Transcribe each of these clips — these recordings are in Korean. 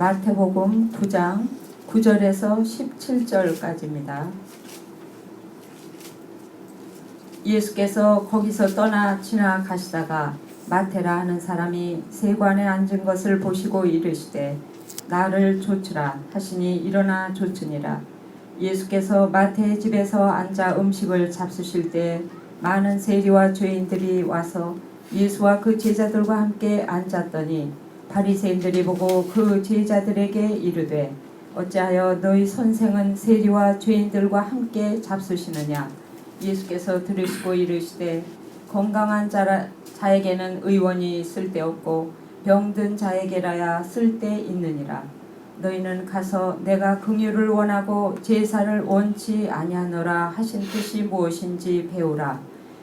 마태복음 9장 9절에서 17절까지입니다. 예수께서 거기서 떠나 지나가시다가 마태라 하는 사람이 세관에 앉은 것을 보시고 이르시되 나를 좇으라 하시니 일어나 좇으니라. 예수께서 마태의 집에서 앉아 음식을 잡수실 때 많은 세리와 죄인들이 와서 예수와 그 제자들과 함께 앉았더니 바리새인들이 보고 그 제자들에게 이르되 어찌하여 너희 선생은 세리와 죄인들과 함께 잡수시느냐. 예수께서 들으시고 이르시되 건강한 자에게는 의원이 쓸데없고 병든 자에게라야 쓸데있느니라. 너희는 가서 내가 긍휼을 원하고 제사를 원치 아니하노라 하신 뜻이 무엇인지 배우라.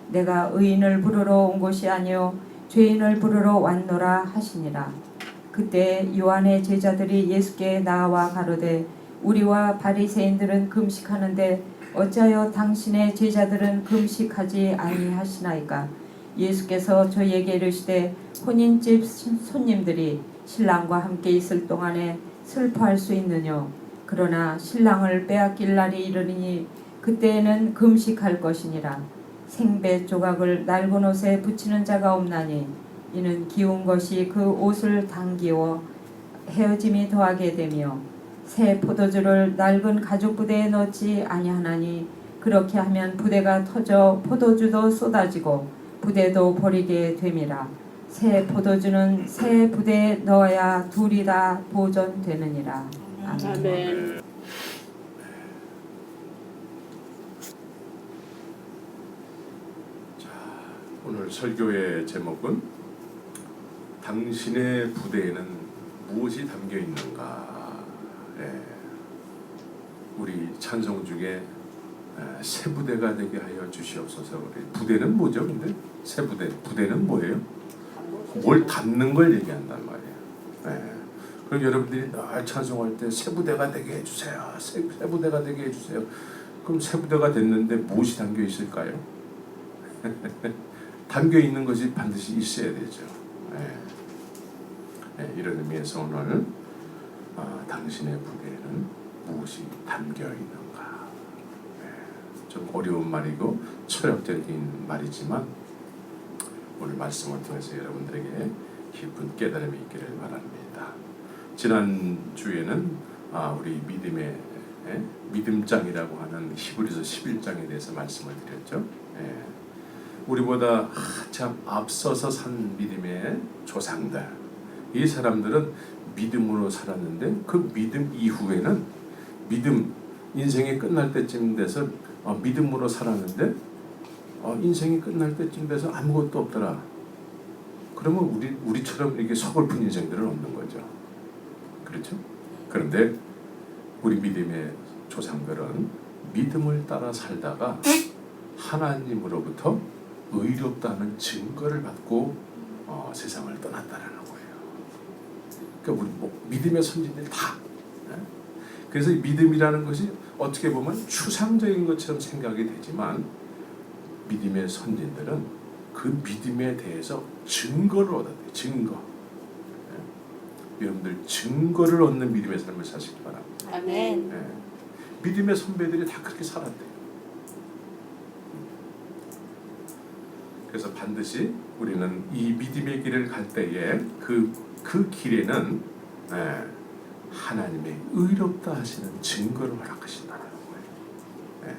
내가 의인을 부르러 온 것이 아니요 죄인을 부르러 왔노라 하시니라. 그때 요한의 제자들이 예수께 나와 가로되 우리와 바리새인들은 금식하는데 어찌하여 당신의 제자들은 금식하지 아니하시나이까. 예수께서 저희에게 이르시되 혼인집 손님들이 신랑과 함께 있을 동안에 슬퍼할 수 있느뇨. 그러나 신랑을 빼앗길 날이 이르리니 그때에는 금식할 것이니라. 생배 조각을 낡은 옷에 붙이는 자가 없나니 이는 기운 것이 그 옷을 당기워 헤어짐이 더하게 되며 새 포도주를 낡은 가죽 부대에 넣지 아니하나니 그렇게 하면 부대가 터져 포도주도 쏟아지고 부대도 버리게 됨이라. 새 포도주는 새 부대에 넣어야 둘이 다 보존되느니라. 아멘. 자, 오늘 설교의 제목은 당신의 부대에는 무엇이 담겨 있는가. 우리 찬송 중에 새 부대가 되게 하여 주시옵소서. 부대는 뭐죠? 근데 새 부대는 뭐예요? 뭘 담는 걸 얘기한단 말이에요. 그럼 여러분들이 찬송할 때 새 부대가 되게 해주세요. 새 부대가 되게 해주세요. 그럼 새 부대가 됐는데 무엇이 담겨 있을까요? 담겨 있는 것이 반드시 있어야 되죠. 이런 의미에서 오늘 당신의 부대에는 무엇이 담겨 있는가. 좀 어려운 말이고 철학적인 말이지만 오늘 말씀을 통해서 여러분들에게 깊은 깨달음이 있기를 바랍니다. 지난 주에는 우리 믿음장이라고 하는 히브리서 11장에 대해서 말씀을 드렸죠. 우리보다 한참 앞서서 산 믿음의 조상들, 이 사람들은 믿음으로 살았는데 그 믿음 이후에는 인생이 끝날 때쯤 돼서 믿음으로 살았는데 인생이 끝날 때쯤 돼서 아무것도 없더라. 그러면 우리처럼 이렇게 서글픈 인생들은 없는 거죠. 그렇죠? 그런데 우리 믿음의 조상들은 믿음을 따라 살다가 하나님으로부터 의롭다는 증거를 받고 세상을 떠났다라는 거예요. 그러니까 우리 믿음의 선진들 다. 그래서 믿음이라는 것이 어떻게 보면 추상적인 것처럼 생각이 되지만 믿음의 선진들은 그 믿음에 대해서 증거를 얻었대요. 증거. 여러분들 증거를 얻는 믿음의 삶을 사시기 바랍니다. 아멘. 믿음의 선배들이 다 그렇게 살았대요. 그래서 반드시 우리는 이 믿음의 길을 갈 때에 그 길에는 하나님의 의롭다 하시는 증거를 허락하신다는 거예요.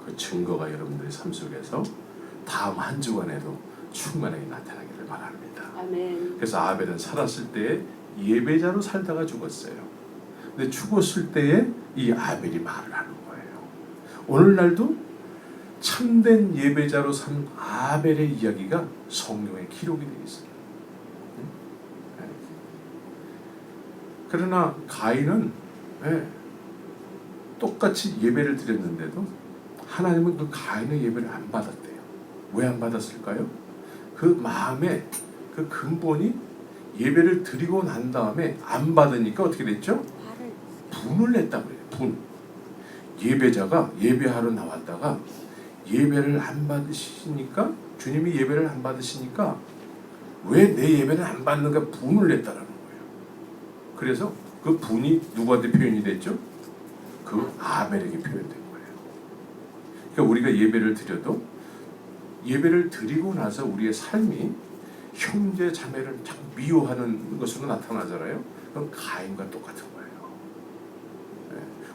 그 증거가 여러분들의 삶 속에서 다음 한 주간에도 충만하게 나타나기를 바랍니다. 아멘. 그래서 아벨은 살았을 때에 예배자로 살다가 죽었어요. 근데 죽었을 때에 이 아벨이 말을 하는 거예요. 오늘날도 참된 예배자로 산 아벨의 이야기가 성경에 기록이 되어 있어요. 그러나 가인은 똑같이 예배를 드렸는데도 하나님은 그 가인의 예배를 안 받았대요. 왜 안 받았을까요? 그 마음에 그 근본이 예배를 드리고 난 다음에 안 받으니까 어떻게 됐죠? 분을 냈다고 그래요. 분. 예배자가 예배하러 나왔다가 예배를 안 받으시니까, 주님이 예배를 안 받으시니까 왜 내 예배는 안 받는가 분을 냈다라는 거예요. 그래서 그 분이 누구한테 표현이 됐죠? 그 아벨에게 표현된 거예요. 그러니까 우리가 예배를 드려도 예배를 드리고 나서 우리의 삶이 형제 자매를 참 미워하는 것으로 나타나잖아요. 그건 가인과 똑같은 거예요.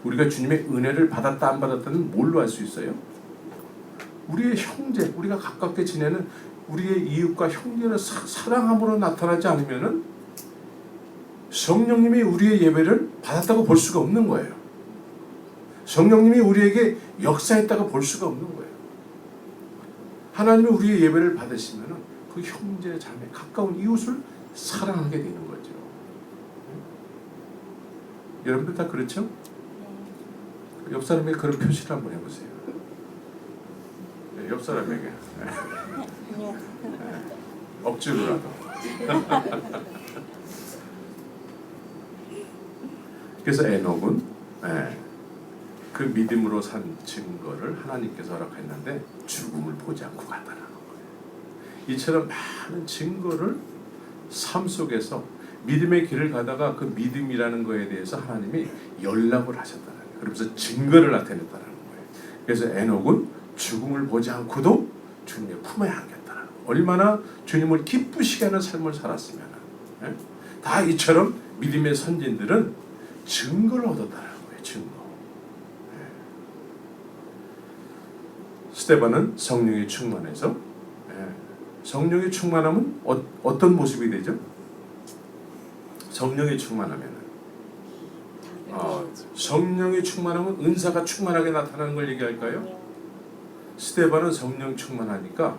우리가 주님의 은혜를 받았다 안 받았다는 뭘로 알 수 있어요? 우리의 형제, 우리가 가깝게 지내는 우리의 이웃과 형제를 사랑함으로 나타나지 않으면은 성령님이 우리의 예배를 받았다고 볼 수가 없는 거예요. 성령님이 우리에게 역사했다고 볼 수가 없는 거예요. 하나님이 우리의 예배를 받으시면은 그 형제, 자매, 가까운 이웃을 사랑하게 되는 거죠. 여러분들 다 그렇죠? 옆 사람에게 그런 표시를 한번 해보세요. 옆 사람에게 억지로라도. 그래서 에녹은 그 믿음으로 산 증거를 하나님께서 허락했는데 죽음을 보지 않고 갔다는 거예요. 이처럼 많은 증거를 삶 속에서 믿음의 길을 가다가 그 믿음이라는 거에 대해서 하나님이 연락을 하셨다는 거예요. 그러면서 증거를 나타냈다는 거예요. 그래서 에녹은 죽음을 보지 않고도 주님의 품에 안겼다는 거예요. 얼마나 주님을 기쁘시게 하는 삶을 살았으면 다 이처럼 믿음의 선진들은 증거를 얻었다는 거예요. 증거. 스데반은 성령이 충만해서 성령이 충만하면 어떤 모습이 되죠? 성령이 충만하면 성령이 충만하면 은사가 충만하게 나타나는 걸 얘기할까요? 스데반은 성령 충만하니까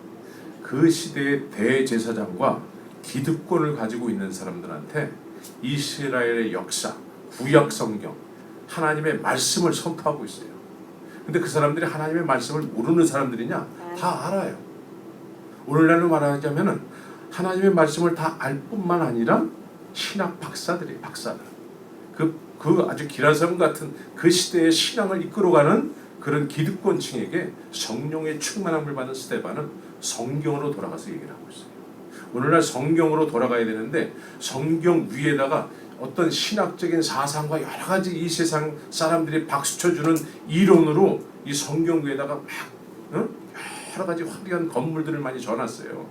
그 시대의 대제사장과 기득권을 가지고 있는 사람들한테 이스라엘의 역사, 구약 성경, 하나님의 말씀을 선포하고 있어요. 근데 그 사람들이 하나님의 말씀을 모르는 사람들이냐? 다 알아요. 오늘날로 말하자면은 하나님의 말씀을 다 알 뿐만 아니라 신학 박사들이에요. 박사들. 그 아주 기라성 같은 그 시대의 신앙을 이끌어가는 그런 기득권층에게 성령의 충만함을 받은 스데반은 성경으로 돌아가서 얘기를 하고 있어요. 오늘날 성경으로 돌아가야 되는데 성경 위에다가 어떤 신학적인 사상과 여러 가지 이 세상 사람들이 박수 쳐주는 이론으로 이 성경 위에다가 막 여러 가지 화려한 건물들을 많이 전놨어요.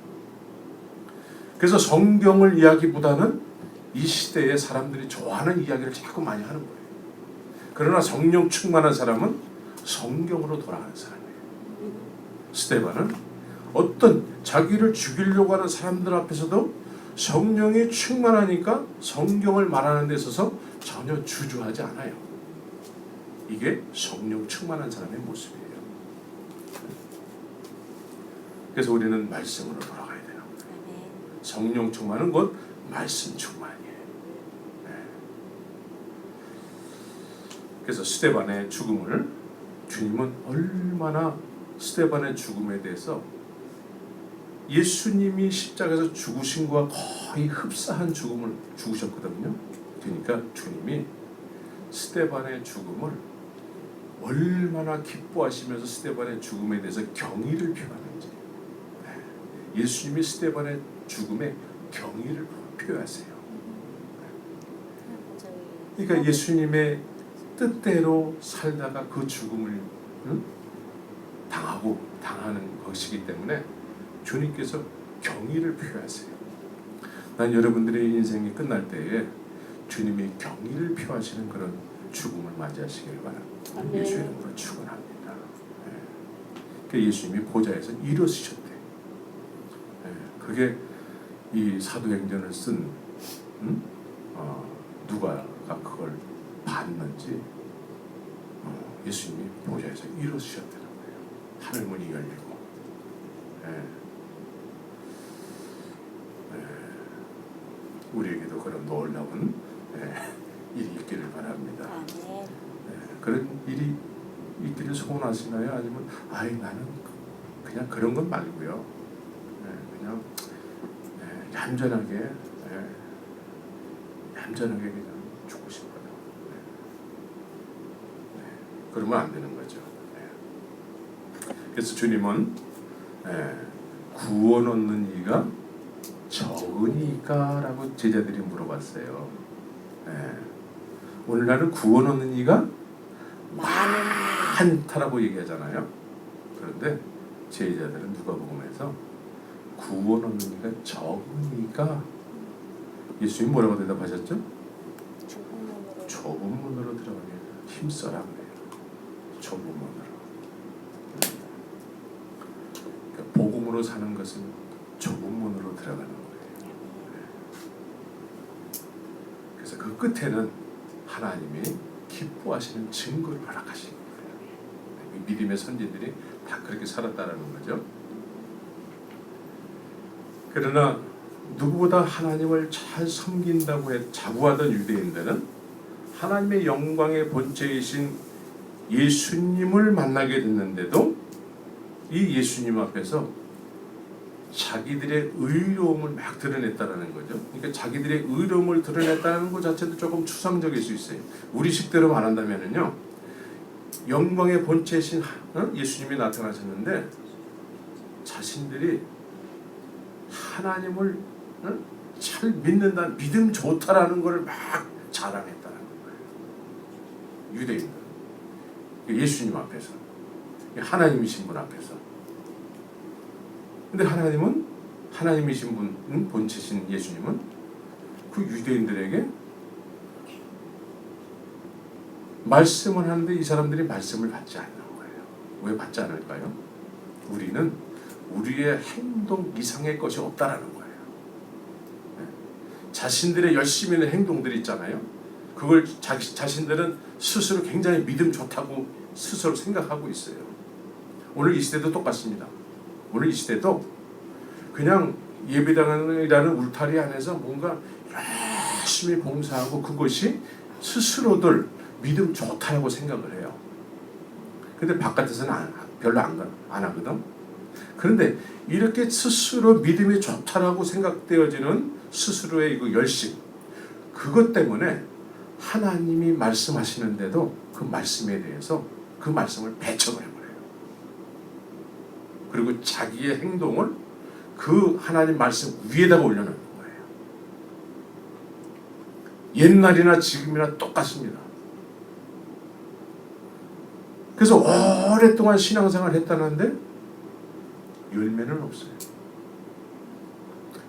그래서 성경을 이야기보다는 이 시대의 사람들이 좋아하는 이야기를 자꾸 많이 하는 거예요. 그러나 성령 충만한 사람은 성경으로 돌아가는 사람이에요. 스데반은 어떤 자기를 죽이려고 하는 사람들 앞에서도 성령이 충만하니까 성경을 말하는 데 있어서 전혀 주저하지 않아요. 이게 성령 충만한 사람의 모습이에요. 그래서 우리는 말씀으로 돌아가야 되는 거예요. 성령 충만은 곧 말씀 충만이에요. 그래서 스데반의 죽음을 주님은 얼마나 스데반의 죽음에 대해서 예수님이 십자가에서 죽으신 것과 거의 흡사한 죽음을 죽으셨거든요. 그러니까 주님이 스데반의 죽음을 얼마나 기뻐하시면서 스데반의 죽음에 대해서 경의를 표하는지, 예수님이 스데반의 죽음에 경의를 표하세요. 그러니까 예수님의 뜻대로 살다가 그 죽음을 당하는 것이기 때문에 주님께서 경의를 표하세요. 난 여러분들의 인생이 끝날 때에 주님이 경의를 표하시는 그런 죽음을 맞이하시길 바랍니다. 예수 이름으로 축원합니다. 예수님이 보좌에서 일어서셨대. 그게 이 사도행전을 쓴 누가가 그걸 봤는지 예수님이 보좌에서 일어서셨다는 거예요. 하늘문이 열리고. 우리에게도 그런 놀라운 일이 있기를 바랍니다. 그런 일이 있기를 소원하시나요? 아니면 나는 그냥 그런 건 말고요. 그냥 얌전하게 그냥 죽고 싶어요. 그러면 안 되는 거죠. 그래서 주님은 구원 얻는 이가 적으니까? 라고 제자들이 물어봤어요. 오늘날은 구원 얻는 이가 많다라고 얘기하잖아요. 그런데 제자들은 누가복음에서 구원 얻는 이가 적으니까 예수님 뭐라고 대답하셨죠? 좁은 문으로 들어가면 힘써라 그래요. 좁은 문으로. 그러니까 복음으로 사는 것은 좁은 문으로 들어가는 거예요. 그래서 그 끝에는 하나님이 기뻐하시는 증거를 허락하신 거예요. 믿음의 선진들이 다 그렇게 살았다라는 거죠. 그러나 누구보다 하나님을 잘 섬긴다고 자부하던 유대인들은 하나님의 영광의 본체이신 예수님을 만나게 됐는데도 이 예수님 앞에서 자기들의 의로움을 막 드러냈다라는 거죠. 그러니까 자기들의 의로움을 드러냈다는 것 자체도 조금 추상적일 수 있어요. 우리식대로 말한다면은요, 영광의 본체이신 예수님이 나타나셨는데 자신들이 하나님을 잘 믿는다, 믿음 좋다라는 것을 막 자랑했다는 거예요. 유대인들, 예수님 앞에서, 하나님이신 분 앞에서. 근데 하나님은, 하나님이신 분, 본체신 예수님은 그 유대인들에게 말씀을 하는데 이 사람들이 말씀을 받지 않는 거예요. 왜 받지 않을까요? 우리는 우리의 행동 이상의 것이 없다라는 거예요. 자신들의 열심히 있는 행동들이 있잖아요. 그걸 자신들은 스스로 굉장히 믿음 좋다고 스스로 생각하고 있어요. 오늘 이 시대도 똑같습니다. 오늘 이 시대도 그냥 예배당이라는 울타리 안에서 뭔가 열심히 봉사하고 그것이 스스로들 믿음 좋다고 생각을 해요. 근데 바깥에서는 별로 안 하거든. 그런데 이렇게 스스로 믿음이 좋다라고 생각되어지는 스스로의 그 열심, 그것 때문에 하나님이 말씀하시는데도 그 말씀에 대해서 그 말씀을 배척해버려요. 그리고 자기의 행동을 그 하나님 말씀 위에다가 올려놓는 거예요. 옛날이나 지금이나 똑같습니다. 그래서 오랫동안 신앙생활을 했다는데 열매는 없어요.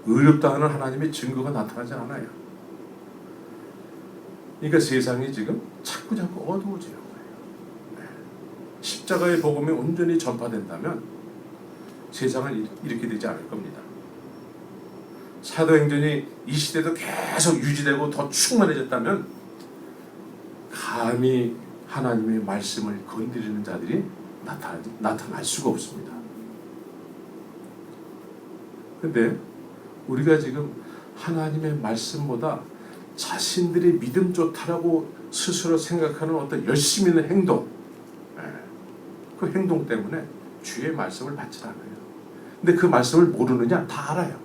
의롭다 하는 하나님의 증거가 나타나지 않아요. 그러니까 세상이 지금 자꾸 어두워지는 거예요. 십자가의 복음이 온전히 전파된다면 세상은 이렇게 되지 않을 겁니다. 사도행전이 이 시대도 계속 유지되고 더 충만해졌다면 감히 하나님의 말씀을 건드리는 자들이 나타날 수가 없습니다. 근데 우리가 지금 하나님의 말씀보다 자신들이 믿음 좋다라고 스스로 생각하는 어떤 열심히 있는 행동, 그 행동 때문에 주의 말씀을 받지 않아요. 근데 그 말씀을 모르느냐? 다 알아요.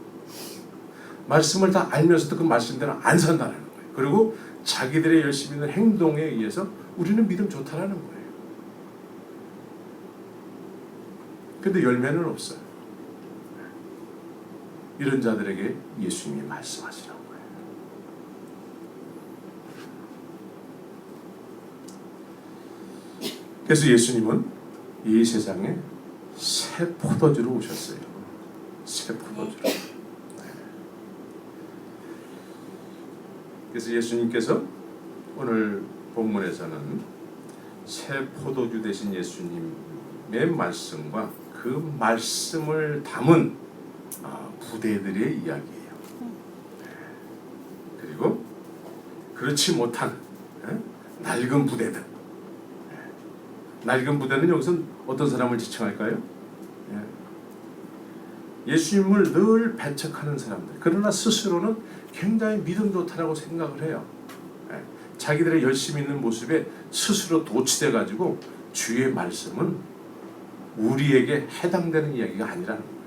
말씀을 다 알면서도 그 말씀대로 안 산다는 거예요. 그리고 자기들의 열심히 있는 행동에 의해서 우리는 믿음 좋다라는 거예요. 근데 열매는 없어요. 이런 자들에게 예수님이 말씀하시라고 해요. 그래서 예수님은 이 세상에 새 포도주로 오셨어요. 새 포도주로. 그래서 예수님께서 오늘 본문에서는 새 포도주 되신 예수님의 말씀과 그 말씀을 담은 부대들의 이야기예요. 그리고 그렇지 못한 낡은 부대들. 낡은 부대는 여기서 어떤 사람을 지칭할까요? 예수님을 늘 배척하는 사람들. 그러나 스스로는 굉장히 믿음 좋다라고 생각을 해요. 자기들의 열심히 있는 모습에 스스로 도취돼 가지고 주의 말씀은 우리에게 해당되는 이야기가 아니라는 거예요.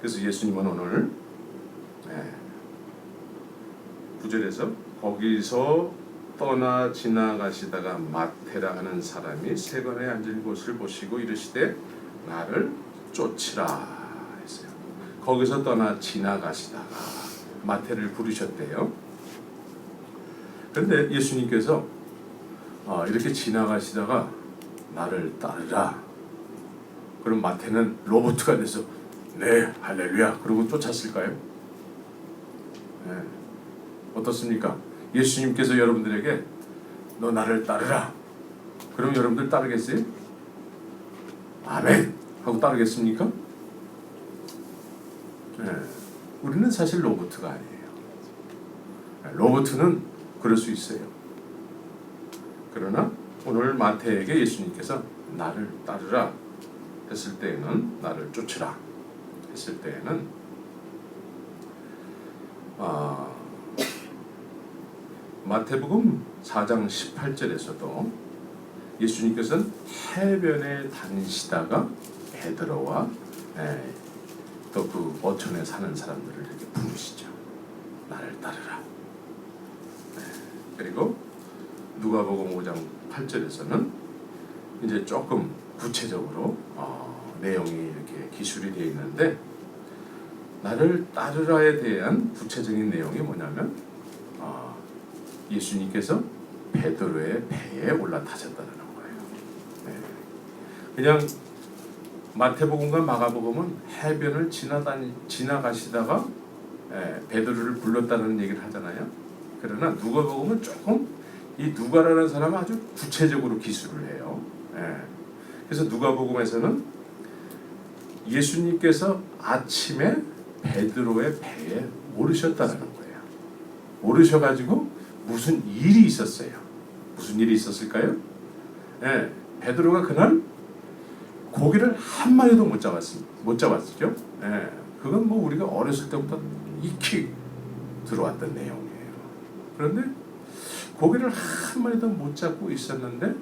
그래서 예수님은 오늘 9절에서 거기서 떠나 지나가시다가 마태라 하는 사람이 세관에 앉은 곳을 보시고 이르시되 나를 쫓으라 했어요. 거기서 떠나 지나가시다가 마태를 부르셨대요. 그런데 예수님께서 이렇게 지나가시다가 나를 따르라. 그럼 마태는 로봇가 돼서 네 할렐루야 그러고 쫓았을까요? 네. 어떻습니까? 예수님께서 여러분들에게 너 나를 따르라. 그럼 여러분들 따르겠어요? 아멘 하고 따르겠습니까? 네. 우리는 사실 로봇가 아니에요. 로봇은 그럴 수 있어요. 그러나 오늘 마태에게 예수님께서 나를 따르라 했을 때에는, 나를 쫓으라 했을 때에는 마태복음 4장 18절에서도 예수님께서는 해변에 다니시다가 베드로와 또 그 어촌에 사는 사람들을 이렇게 부르시죠. 나를 따르라. 그리고 누가복음 5장 8절에서는 이제 조금 구체적으로 내용이 이렇게 기술이 되어 있는데, 나를 따르라에 대한 구체적인 내용이 뭐냐면 예수님께서 베드로의 배에 올라타셨다는 거예요. 그냥 마태복음과 마가복음은 해변을 지나가시다가 베드로를 불렀다는 얘기를 하잖아요. 그러나 누가복음은 조금 이 누가라는 사람은 아주 구체적으로 기술을 해요. 그래서 누가복음에서는 예수님께서 아침에 베드로의 배에 오르셨다는 거예요. 오르셔가지고 무슨 일이 있었어요. 무슨 일이 있었을까요? 베드로가 그날 고기를 한 마리도 못 잡았죠. 그건 뭐 우리가 어렸을 때부터 익히 들어왔던 내용이에요. 그런데 고기를 한 마리도 못 잡고 있었는데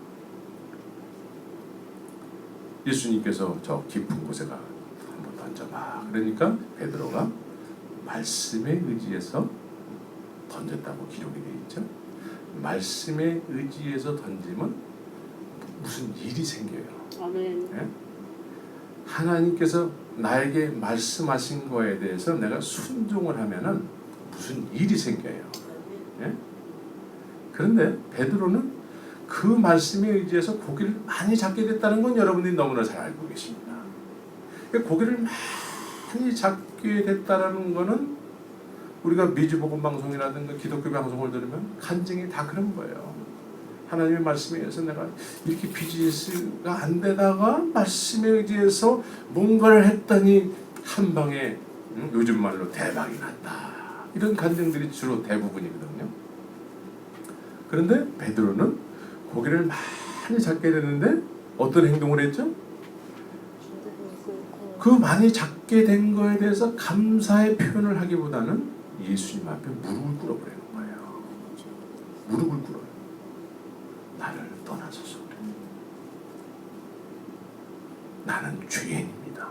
예수님께서 저 깊은 곳에 가 한번 던져봐. 그러니까 베드로가 말씀에 의지해서 던졌다고 기록이 되어 있죠. 말씀에 의지해서 던지면 무슨 일이 생겨요. 아멘. 하나님께서 나에게 말씀하신 거에 대해서 내가 순종을 하면은 무슨 일이 생겨요. 그런데 베드로는 그 말씀에 의지해서 고기를 많이 잡게 됐다는 건 여러분들이 너무나 잘 알고 계십니다. 고기를 많이 잡게 됐다는 거는 우리가 미주복음 방송이라든가 기독교 방송을 들으면 간증이 다 그런 거예요. 하나님의 말씀에 의해서 내가 이렇게 비즈니스가 안 되다가 말씀에 의지해서 뭔가를 했더니 한 방에 요즘 말로 대박이 났다. 이런 간증들이 주로 대부분이거든요. 그런데 베드로는 고기를 많이 잡게 됐는데 어떤 행동을 했죠? 그 많이 잡게 된 거에 대해서 감사의 표현을 하기보다는 예수님 앞에 무릎을 꿇어버리는 거예요. 무릎을 꿇어요. 나를 떠나소서. 나는 죄인입니다.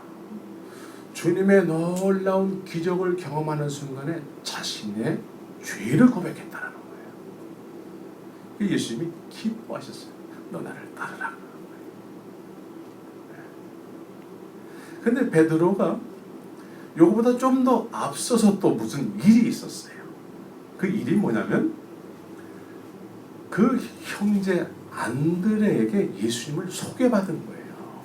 주님의 놀라운 기적을 경험하는 순간에 자신의 죄를 고백했다는 거예요. 예수님이 기뻐하셨어요. 너 나를 따르라. 근데 베드로가 요거보다 좀 더 앞서서 또 무슨 일이 있었어요. 그 일이 뭐냐면 그 형제 안드레에게 예수님을 소개받은 거예요.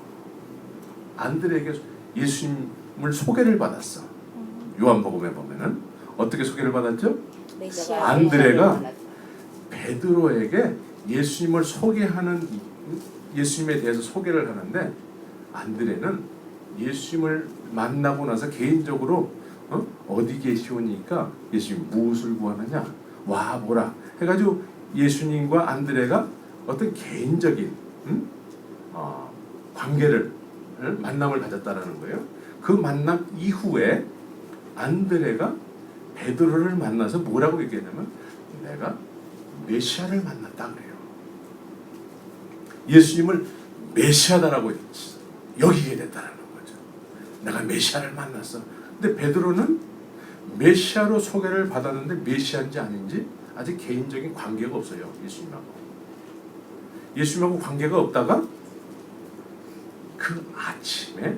안드레에게 예수님을 소개를 받았어. 요한복음에 보면은 어떻게 소개를 받았죠? 안드레가 베드로에게 예수님을 소개하는, 예수님에 대해서 소개를 하는데, 안드레는 예수님을 만나고 나서 개인적으로 어디 계시오니까 예수님 무엇을 구하느냐 와 보라 해가지고 예수님과 안드레가 어떤 개인적인 관계를 만남을 가졌다라는 거예요. 그 만남 이후에 안드레가 베드로를 만나서 뭐라고 얘기했냐면 내가 메시아를 만났다 그래요. 예수님을 메시아다라고 여기게 됐다라는 거죠. 내가 메시아를 만났어. 근데 베드로는 메시아로 소개를 받았는데 메시아인지 아닌지 아직 개인적인 관계가 없어요. 예수님하고 관계가 없다가 그 아침에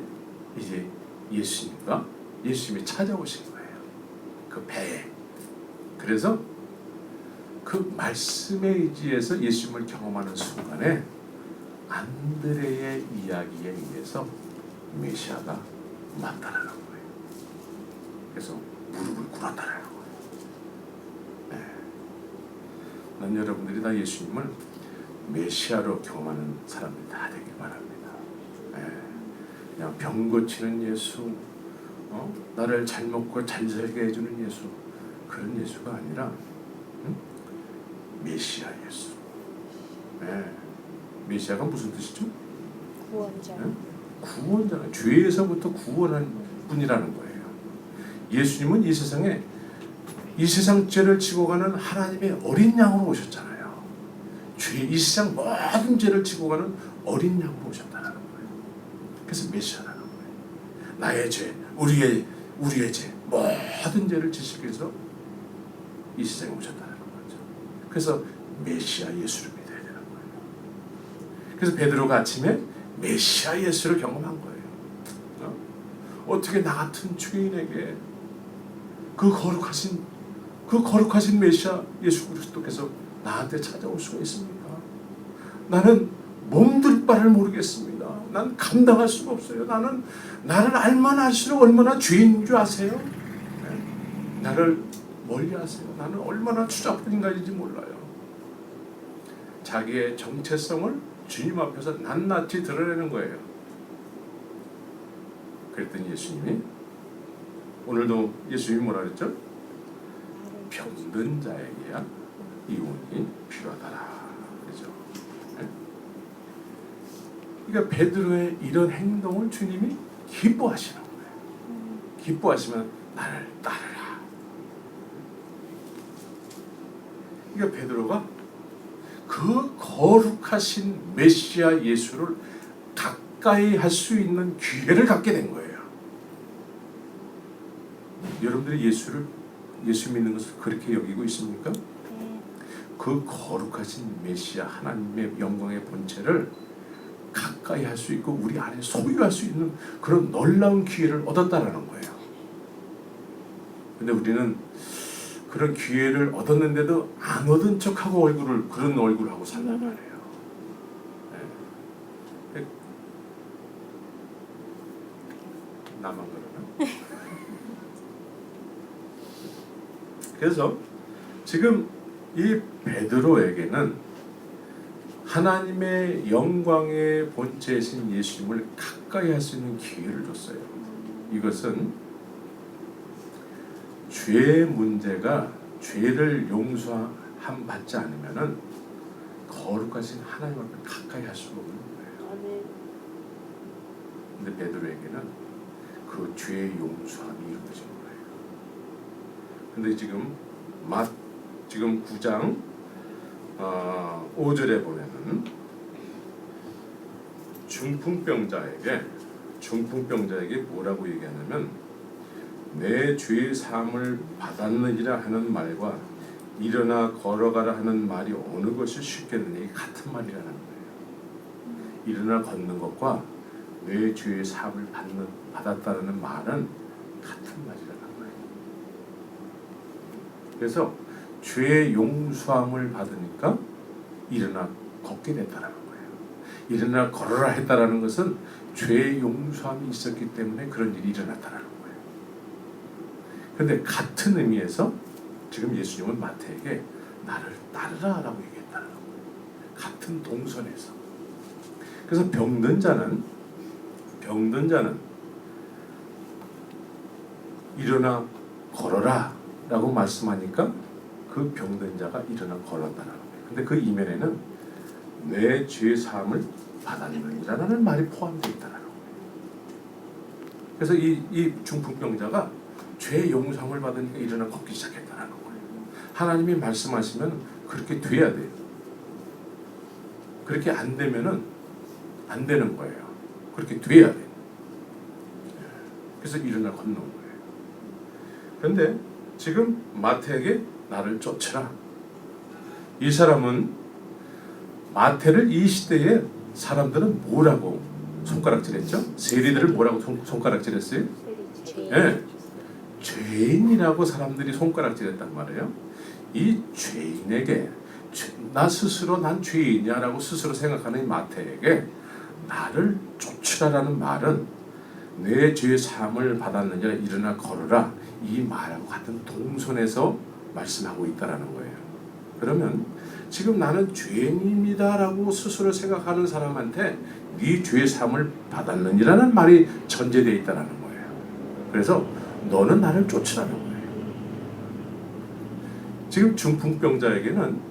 이제 예수님이 찾아오신 거예요. 그 배에. 그래서 그 말씀에 의지해서 예수님을 경험하는 순간에 안드레의 이야기에 의해서 메시아가 맞다라는 거예요. 그래서 무릎을 꿇었다라는 거예요. 네. 난 여러분들이 다 예수님을 메시아로 경험하는 사람들이 다 되길 바랍니다. 네. 그냥 병 고치는 예수, 나를 잘 먹고 잘 살게 해주는 예수, 그런 예수가 아니라 메시아 예수. 네. 메시아가 무슨 뜻이죠? 구원자. 네? 구원자, 죄에서부터 구원한 분이라는 거예요. 예수님은 이 세상에 이 세상 죄를 지고 가는 하나님의 어린 양으로 오셨잖아요. 이 세상 모든 죄를 지고 가는 어린 양으로 오셨다는 거예요. 그래서 메시아라는 거예요. 나의 죄, 우리의 죄, 모든 죄를 지시기 위해서 이 세상에 오셨다는 거죠. 그래서 메시아 예수를 믿어야 되는 거예요. 그래서 베드로가 아침에 메시아 예수를 경험한 거예요. 어떻게 나 같은 죄인에게 그 거룩하신 메시아 예수 그리스도께서 나한테 찾아올 수가 있습니까? 나는 몸둘 바를 모르겠습니다. 난 감당할 수가 없어요. 나를 알만 할수록 얼마나 죄인 줄 아세요? 네? 나를 멀리 하세요. 나는 얼마나 추잡한 인간인지 몰라요. 자기의 정체성을 주님 앞에서 낱낱이 드러내는 거예요. 그랬더니 예수님이 오늘도 예수님이 뭐라 그랬죠? 병든 자에게야 이혼이 필요하다라. 그죠? 네? 그러니까 베드로의 이런 행동을 주님이 기뻐하시는 거예요. 기뻐하시면 나를 따르라. 그러니까 베드로가 그 거룩하신 메시아 예수를 가까이 할 수 있는 기회를 갖게 된 거예요. 여러분들이 예수 믿는 것을 그렇게 여기고 있습니까? 그 거룩하신 메시아 하나님의 영광의 본체를 가까이 할 수 있고 우리 안에 소유할 수 있는 그런 놀라운 기회를 얻었다라는 거예요. 근데 우리는 그런 기회를 얻었는데도 안 얻은 척하고 그런 얼굴을 하고 산단 말이에요. 네. 나만 그러나? 그래서 지금 이 베드로에게는 하나님의 영광의 본체이신 예수님을 가까이 할 수 있는 기회를 줬어요. 이것은 죄의 문제가 죄를 용서함 받지 않으면은 거룩하신 하나님 앞에 가까이 할 수가 없는 거예요. 근데 베드로에게는 그 죄의 용서함이 이루어진 거예요. 근데 지금 9장 5절에 보면은 중풍병자에게 뭐라고 얘기하냐면 내 죄의 사함을 받았느니라 하는 말과 일어나 걸어가라 하는 말이 어느 것이 쉽겠느냐, 이게 같은 말이라는 거예요. 일어나 걷는 것과 내 죄의 사함을 받았다는 말은 같은 말이라는 거예요. 그래서 죄의 용서함을 받으니까 일어나 걷게 됐다는 거예요. 일어나 걸어라 했다라는 것은 죄의 용서함이 있었기 때문에 그런 일이 일어났다는 거예요. 그런데 같은 의미에서 지금 예수님은 마태에게 나를 따르라라고 얘기했다는 거예요. 같은 동선에서. 그래서 병든 자는 일어나 걸어라 라고 말씀하니까 그 병든 자가 일어나 걸었다는 거예요. 근데 그 이면에는 내 죄 사함을 받았느니라는 말이 포함되어 있다는 거예요. 그래서 이 중풍병자가 죄 용서함을 받으니까 일어나 걷기 시작했다는 거예요. 하나님이 말씀하시면 그렇게 돼야 돼요. 그렇게 안 되면은 안 되는 거예요. 그렇게 돼야 돼요. 그래서 일어나 걷는 거예요. 그런데 지금 마태에게 나를 쫓으라. 이 사람은 마태를 이 시대에 사람들은 뭐라고 손가락질했죠? 세리들을 뭐라고 손가락질했어요? 예. 죄인이라고 사람들이 손가락질했단 말이에요. 이 죄인에게 나 스스로 난 죄인이야라고 스스로 생각하는 이 마태에게 나를 쫓으라라는 말은 내 죄의 사함을 받았느냐 일어나 걸어라 이 말하고 같은 동선에서 말씀하고 있다라는 거예요. 그러면 지금 나는 죄인입니다라고 스스로 생각하는 사람한테 네 죄의 사함을 받았느니라는 말이 전제되어 있다라는 거예요. 그래서 너는 나를 쫓으라는 거예요. 지금 중풍병자에게는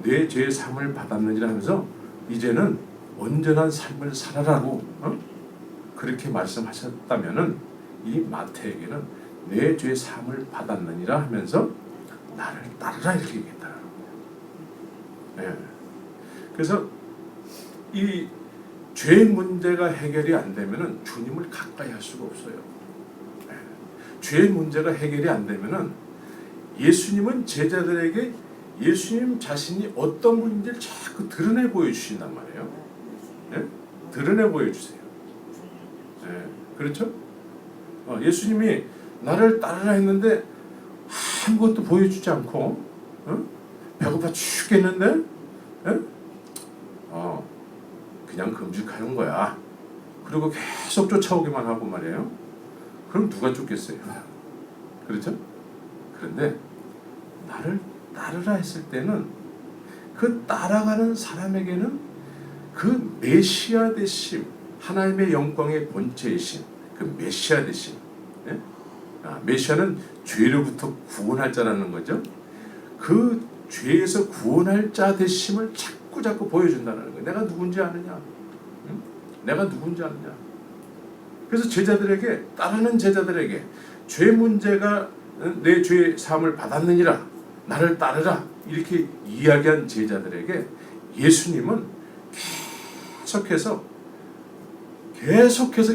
내 죄의 사함을 받았느니라 하면서 이제는 온전한 삶을 살아라고 그렇게 말씀하셨다면은 이 마태에게는 내 죄의 사함을 받았느니라 하면서 나를 따르라 이렇게 얘기했다는 거예요. 그래서 이 죄 문제가 해결이 안 되면은 주님을 가까이 할 수가 없어요. 죄 문제가 해결이 안 되면은 예수님은 제자들에게 예수님 자신이 어떤 분인지를 자꾸 드러내 보여주신단 말이에요. 드러내 보여주세요. 그렇죠? 예수님이 나를 따르라 했는데 아무것도 보여주지 않고 배고파 죽겠는데 그냥 금식하는 거야. 그리고 계속 쫓아오기만 하고 말이에요. 그럼 누가 쫓겠어요? 그렇죠? 그런데 나를 따르라 했을 때는 그 따라가는 사람에게는 그 메시아 되심, 하나님의 영광의 본체이신 그 메시아 되심, 메시아는 죄로부터 구원할 자라는 거죠. 그 죄에서 구원할 자 되심을 자꾸 보여준다는 거예요. 내가 누군지 아느냐? 내가 누군지 아느냐? 그래서 제자들에게 따르는 제자들에게 죄 문제가 내 죄의 사함을 받았느니라 나를 따르라 이렇게 이야기한 제자들에게 예수님은 계속해서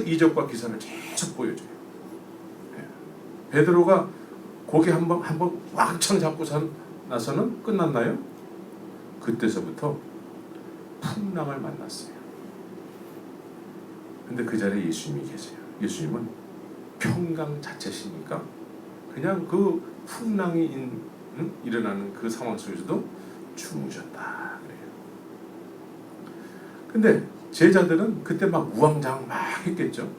이적과 기사를 계속 보여줘요. 베드로가 고개 한번 왕창 잡고 나서는 끝났나요? 그때서부터 풍랑을 만났어요. 근데 그 자리에 예수님이 계세요. 예수님은 평강 자체시니까 그냥 그 풍랑이 일어나는 그 상황 속에서도 주무셨다 그래요. 근데 제자들은 그때 막 우왕좌왕 막 했겠죠.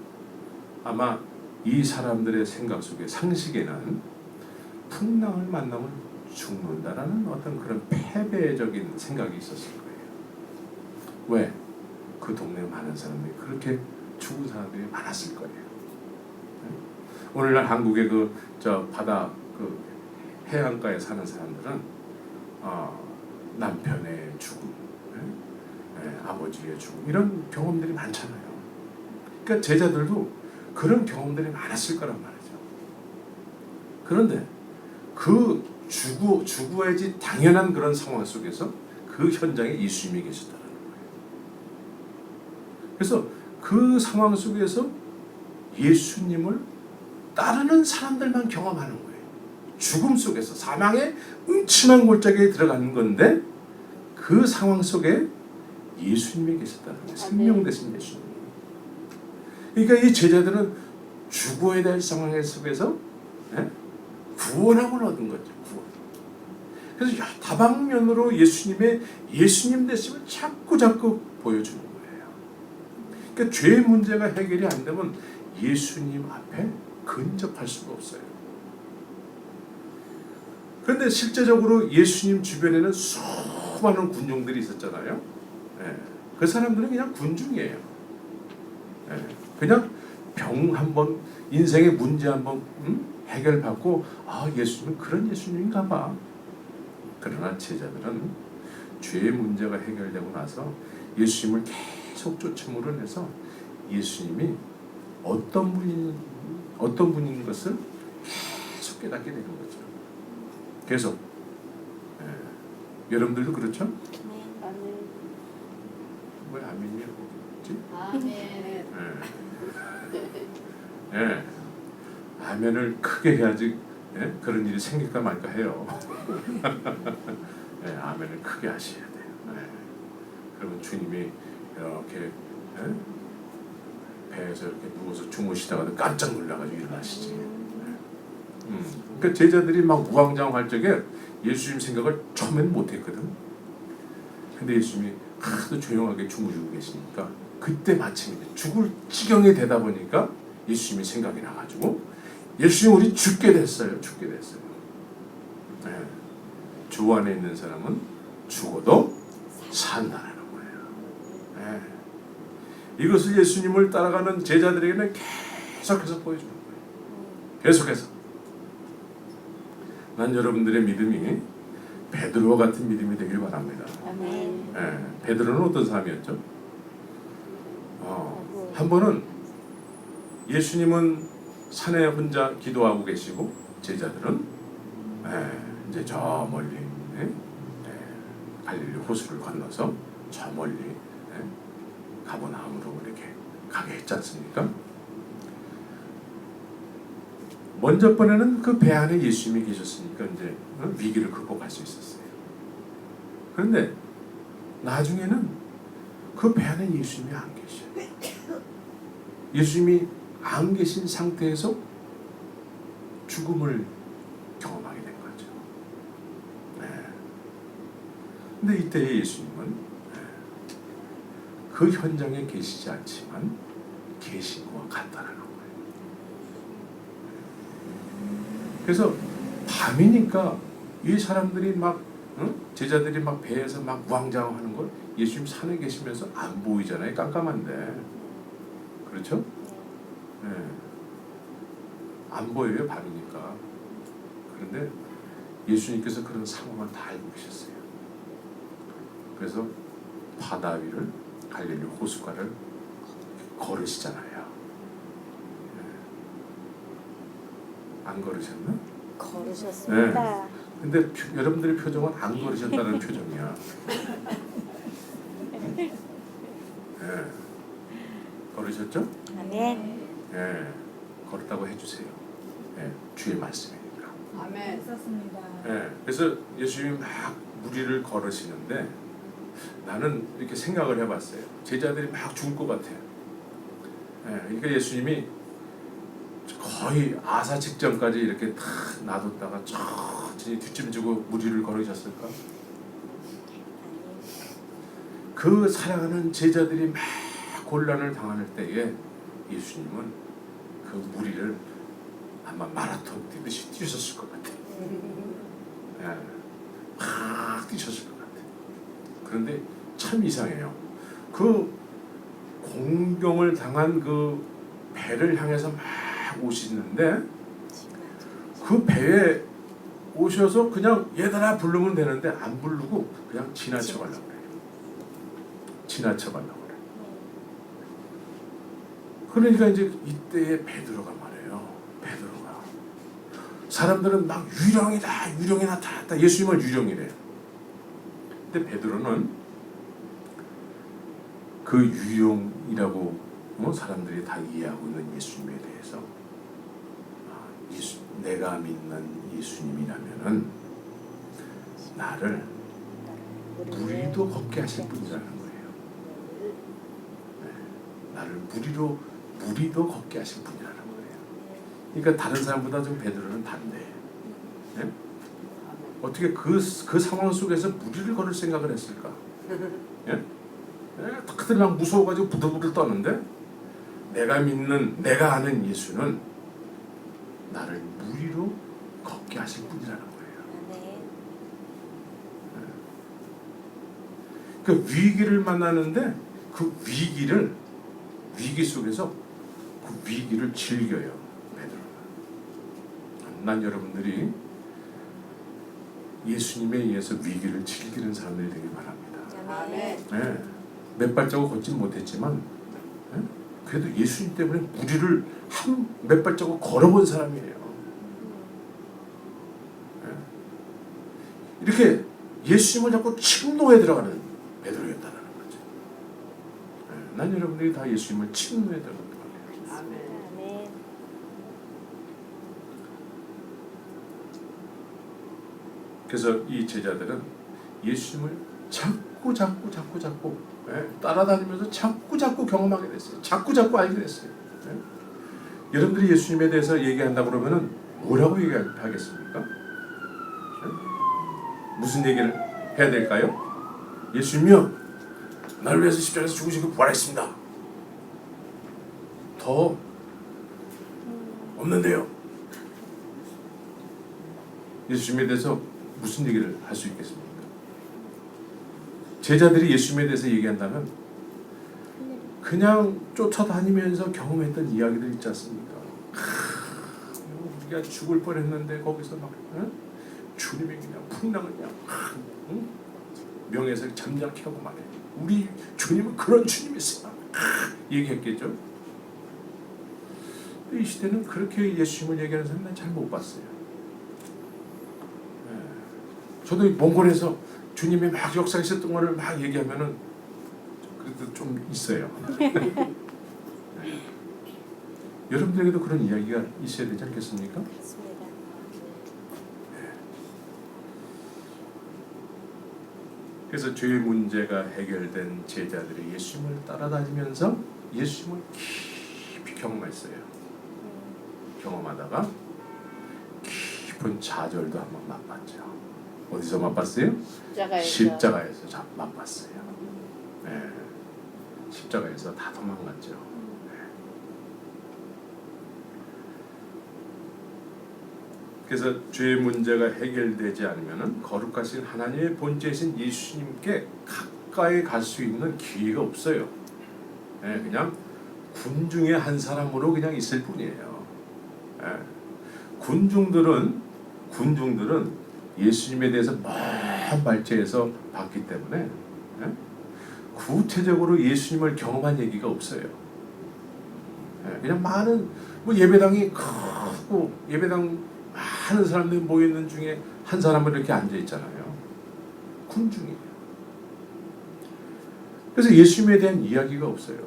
아마 이 사람들의 생각 속에 상식에는 풍랑을 만나면 죽는다라는 어떤 그런 패배적인 생각이 있었을 거예요. 왜? 그 동네에 많은 사람들이 그렇게 죽은 사람들이 많았을 거예요. 오늘날 한국의 바다 해안가에 사는 사람들은 남편의 죽음, 아버지의 죽음 이런 경험들이 많잖아요. 그러니까 제자들도 그런 경험들이 많았을 거란 말이죠. 그런데 그 죽어야지 당연한 그런 상황 속에서 그 현장에 예수님이 계시다는 거예요. 그래서 그 상황 속에서 예수님을 따르는 사람들만 경험하는 거예요. 죽음 속에서 사망의 음침한 골짜기에 들어가는 건데 그 상황 속에 예수님이 계셨다는 거예요. 생명 되신 예수님. 그러니까 이 제자들은 죽어야 될 상황 속에서 구원함을 얻은 거죠. 구원. 그래서 다방면으로 예수님 되심을 자꾸 보여주는 거예요. 그러니까 죄의 문제가 해결이 안 되면 예수님 앞에 근접할 수가 없어요. 그런데 실제적으로 예수님 주변에는 수많은 군중들이 있었잖아요. 그 사람들은 그냥 군중이에요. 그냥 병 한번 인생의 문제 한번 해결받고 예수님은 그런 예수님인가 봐. 그러나 제자들은 죄의 문제가 해결되고 나서 예수님을 계속 쫓음으로 인해서 예수님이 어떤 분인 것을 계속 깨닫게 되는 거죠. 계속. 여러분들도 그렇죠? 네, 아멘. 왜 아멘이 뭐지? 아멘. 아멘을 크게 해야지 그런 일이 생길까 말까 해요. 아멘을 크게 하셔야 돼요. 그러면 주님이 이렇게 배에서 이렇게 누워서 주무시다가도 깜짝 놀라가지고 일어나시지. 그러니까 제자들이 막 우왕좌왕할 적에 예수님 생각을 처음엔 못했거든. 근데 예수님이 하도 조용하게 주무시고 계시니까 그때 마침 죽을 지경이 되다 보니까 예수님이 생각이 나가지고 예수님 우리 죽게 됐어요. 죽게 됐어요. 네. 주 안에 있는 사람은 죽어도 산다라는 거예요. 네. 이것을 예수님을 따라가는 제자들에게는 계속해서 보여주는 거예요. 계속해서. 난 여러분들의 믿음이 베드로 같은 믿음이 되길 바랍니다. 아멘. 네. 베드로는 어떤 사람이었죠? 한 번은 예수님은 산에 혼자 기도하고 계시고 제자들은 이제 저 멀리 갈릴리 호수를 건너서 저 멀리 가버나움으로 이렇게 가게 했지 않습니까? 먼저 번에는 그 배 안에 예수님이 계셨으니까 이제 위기를 극복할 수 있었어요. 그런데 나중에는 그 배 안에 예수님이 안 계셔요. 예수님이 안 계신 상태에서 죽음을 경험하게 된 거죠. 근데 이때 예수님은 그 현장에 계시지 않지만 계신 것과 같다라는 거예요. 그래서 밤이니까 이 사람들이 막 제자들이 막 배에서 막 우왕좌왕하는 걸 예수님 산에 계시면서 안 보이잖아요. 깜깜한데. 그렇죠? 네. 안 보여요. 밤이니까. 그런데 예수님께서 그런 상황을 다 알고 계셨어요. 그래서 바다 위를 갈릴리 호숫가를 걸으시잖아요. 네. 안 걸으셨나? 걸으셨습니다. 근데 여러분들의 표정은 안 걸으셨다는 표정이야. 네. 걸으셨죠? 아멘. 네. 걸었다고 해주세요. 네. 주의 말씀이니까. 아멘. 네. 그래서 예수님이 막 무리를 걸으시는데 나는 이렇게 생각을 해봤어요. 제자들이 막 죽을 것 같아요. 네. 그러니까 예수님이 거의 아사 직전까지 이렇게 탁 놔뒀다가 천천히 뒷짐지고 무리를 걸으셨을까? 그 사랑하는 제자들이 막 곤란을 당할 때에 예수님은 그 무리를 아마 마라톤 뛰듯이 뛰셨을 것 같아요. 막 뛰셨을 것 같아요. 그런데 참 이상해요. 그 공경을 당한 그 배를 향해서 막 오시는데 그 배에 오셔서 그냥 얘들아 부르면 되는데 안 부르고 그냥 지나쳐 가려고 그래요. 지나쳐 가려고 그래요. 그러니까 이제 이때에 베드로가 말해요. 베드로가 사람들은 막 유령이다 유령이 나타났다 예수님을 유령이래요. 근데 베드로는 그 유령이라고 사람들이 다 이해하고 있는 예수님에 대해서 내가 믿는 예수님이라면은 나를 무리도 걷게 하실 분이라는 거예요. 나를 무리도 걷게 하실 분이라는 거예요. 그러니까 다른 사람보다 좀 베드로는 다른데 네? 어떻게 그 상황 속에서 무리를 걸을 생각을 했을까? 예? 그들 막 무서워가지고 부들부들 떠는데 내가 아는 예수는 나를 무리로 걷게 하실 분이라는 거예요. 그 위기를 만나는데 그 위기 속에서 그 위기를 즐겨요. 베드로는. 난 여러분들이 예수님에 의해서 위기를 즐기는 사람들이 되길 바랍니다. 아멘. 네. 몇 발자국 걷진 못했지만 네? 그래도 예수님 때문에 무리를 몇 발자국 걸어본 사람이에요. 네? 이렇게 예수님을 자꾸 침노에 들어가는 베드로였다는 거죠. 네? 난 여러분들이 다 예수님을 침노에 들어가는 거예요. 아멘. 그래서 이 제자들은 예수님을 자꾸 따라다니면서 자꾸 경험하게 됐어요. 자꾸 알게 됐어요. 여러분들이 예수님에 대해서 얘기한다 그러면은 뭐라고 얘기하겠습니까? 무슨 얘기를 해야 될까요? 예수님이요, 나를 위해서 십자가에서 죽으시고 부활했습니다. 더 없는데요. 예수님에 대해서 무슨 얘기를 할 수 있겠습니까? 제자들이 예수님에 대해서 얘기한다면 그냥 쫓아다니면서 경험했던 이야기들 있지 않습니까? 우리가 죽을 뻔했는데 거기서 막 주님이 그냥 풍랑을 그냥 명예에서 잠잠케 하고 말해. 우리 주님은 그런 주님이세요. 얘기했겠죠. 이 시대는 그렇게 예수님을 얘기하는 사람은 잘 못 봤어요. 저도 몽골에서 주님이 막 역사하셨던 거를 막 얘기하면은 그래도 좀 있어요. 여러분들에게도 그런 이야기가 있어야 되지 않겠습니까? 맞습니다. 그래서 죄의 문제가 해결된 제자들이 예수님을 따라다니면서 예수님을 깊이 경험했어요. 경험하다가 깊은 좌절도 한번 맛봤죠. 어디서 맛봤어요? 십자가에서 맛봤어요. 네. 십자가에서 다 도망갔죠. 네. 그래서 죄의 문제가 해결되지 않으면 거룩하신 하나님의 본체이신 예수님께 가까이 갈 수 있는 기회가 없어요. 네. 그냥 군 중에 한 사람으로 그냥 있을 뿐이에요. 네. 군중들은 예수님에 대해서 먼 발제해서 봤기 때문에 구체적으로 예수님을 경험한 얘기가 없어요. 그냥 많은 예배당이 크고 예배당 많은 사람들이 모여있는 중에 한 사람은 이렇게 앉아 있잖아요. 군중이에요. 그래서 예수님에 대한 이야기가 없어요.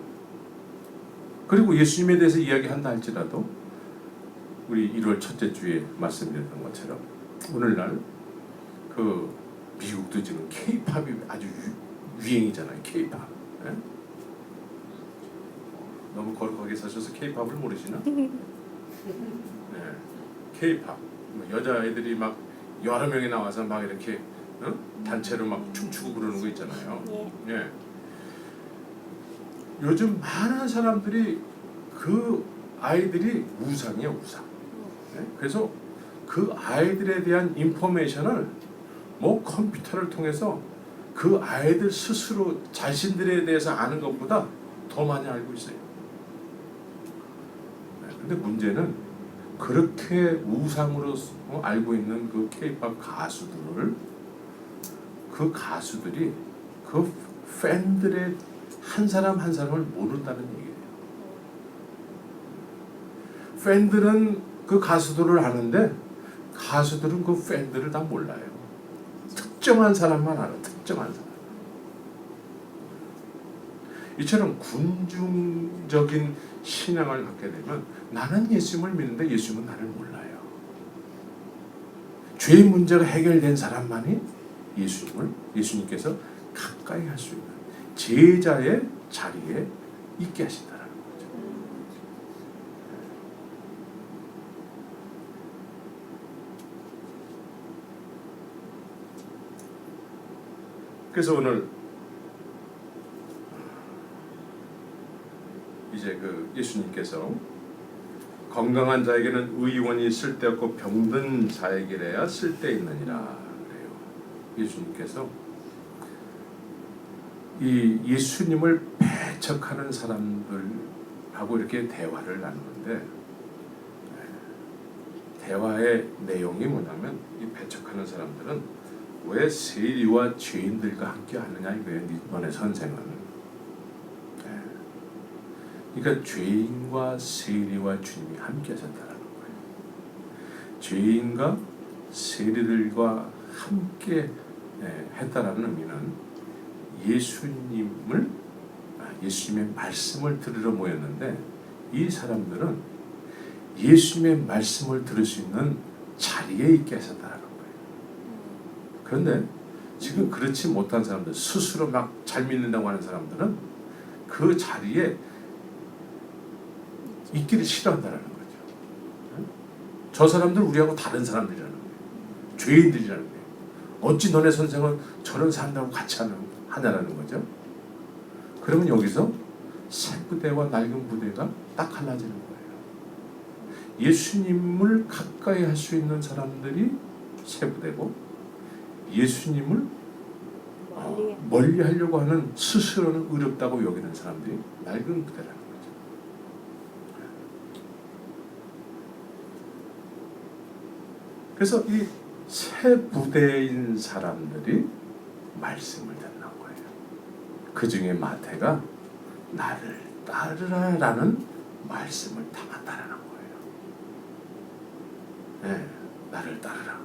그리고 예수님에 대해서 이야기한다 할지라도 우리 1월 첫째 주에 말씀드렸던 것처럼 오늘날 그 미국도 지금 K-팝이 아주 유행이잖아요. K-팝. 네? 너무 거룩하게 사셔서 K-팝을 모르시나? 네. K-팝. 여자애들이 막 여러 명이 나와서 막 이렇게 단체로 막 춤추고 그러는 거 있잖아요. 네. 요즘 많은 사람들이 그 아이들이 우상이에요, 우상. 네? 그래서 그 아이들에 대한 인포메이션을 컴퓨터를 통해서 그 아이들 스스로 자신들에 대해서 아는 것보다 더 많이 알고 있어요. 근데 문제는 그렇게 우상으로 알고 있는 그 K-팝 가수들이 그 팬들의 한 사람 한 사람을 모른다는 얘기예요. 팬들은 그 가수들을 아는데 가수들은 그 팬들을 다 몰라요. 특정한 사람만 알아. 특정한 사람. 이처럼 군중적인 신앙을 갖게 되면 나는 예수님을 믿는데 예수님은 나를 몰라요. 죄의 문제가 해결된 사람만이 예수님께서 가까이 할 수 있는 제자의 자리에 있게 하신다는 거죠. 그래서 오늘 이제 그 예수님께서 건강한 자에게는 의원이 쓸데없고 병든 자에게라야 쓸데있느니라 그래요. 예수님께서 이 예수님을 배척하는 사람들하고 이렇게 대화를 나누는데 대화의 내용이 뭐냐면 이 배척하는 사람들은 왜 세리와 죄인들과 함께 하느냐 이거예요. 너네 선생은. 그러니까 죄인과 세리와 주님이 함께 하셨다는 거예요. 죄인과 세리들과 함께 했다라는 의미는 예수님의 말씀을 들으러 모였는데 이 사람들은 예수님의 말씀을 들을 수 있는 자리에 있게 하셨다는 거예요. 그런데 지금 그렇지 못한 사람들, 스스로 막 잘 믿는다고 하는 사람들은 그 자리에 있기를 싫어한다는 거죠. 저 사람들 우리하고 다른 사람들이라는 거예요. 죄인들이라는 거예요. 어찌 너네 선생은 저런 사람들하고 같이 하냐라는 거죠. 그러면 여기서 새 부대와 낡은 부대가 딱 갈라지는 거예요. 예수님을 가까이 할 수 있는 사람들이 새 부대고, 예수님을 멀리 하려고 하는 스스로는 어렵다고 여기는 사람들이 낡은 부대라는 거죠. 그래서 이 새 부대인 사람들이 말씀을 듣는 거예요. 그 중에 마태가 나를 따르라라는 말씀을 담았다라는 거예요. 네, 나를 따르라.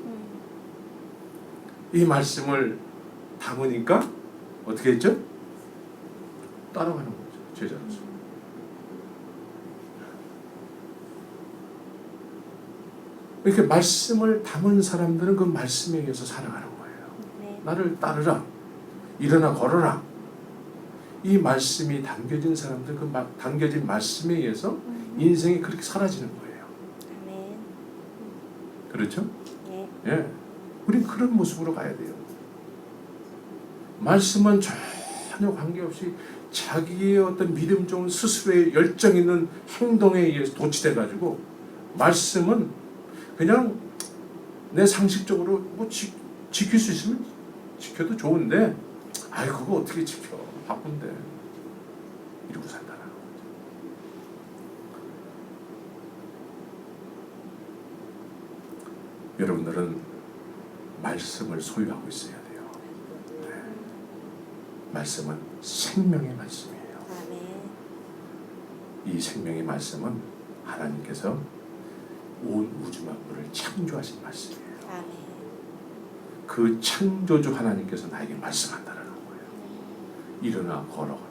이 말씀을 담으니까 어떻게 했죠? 따라가는 거죠. 제자로서. 이렇게 말씀을 담은 사람들은 그 말씀에 의해서 살아가는 거예요. 네. 나를 따르라. 일어나 걸어라. 이 말씀이 담겨진 사람들, 그 담겨진 말씀에 의해서 인생이 그렇게 사라지는 거예요. 아멘. 그렇죠? 예. 예. 우린 그런 모습으로 가야 돼요. 말씀은 전혀 관계없이 자기의 어떤 믿음 좋은 스스로의 열정 있는 행동에 의해서 도취돼 가지고, 말씀은 그냥 내 상식적으로 뭐 지킬 수 있으면 지켜도 좋은데, 아이 그거 어떻게 지켜, 바쁜데, 이러고 산다는 거죠. 여러분들은 말씀을 소유하고 있어야 돼요. 네. 말씀은 생명의 말씀이에요. 아멘. 이 생명의 말씀은 하나님께서 온 우주 만물을 창조하신 말씀이에요. 아멘. 그 창조주 하나님께서 나에게 말씀한다는 거예요. 일어나 걸어가라.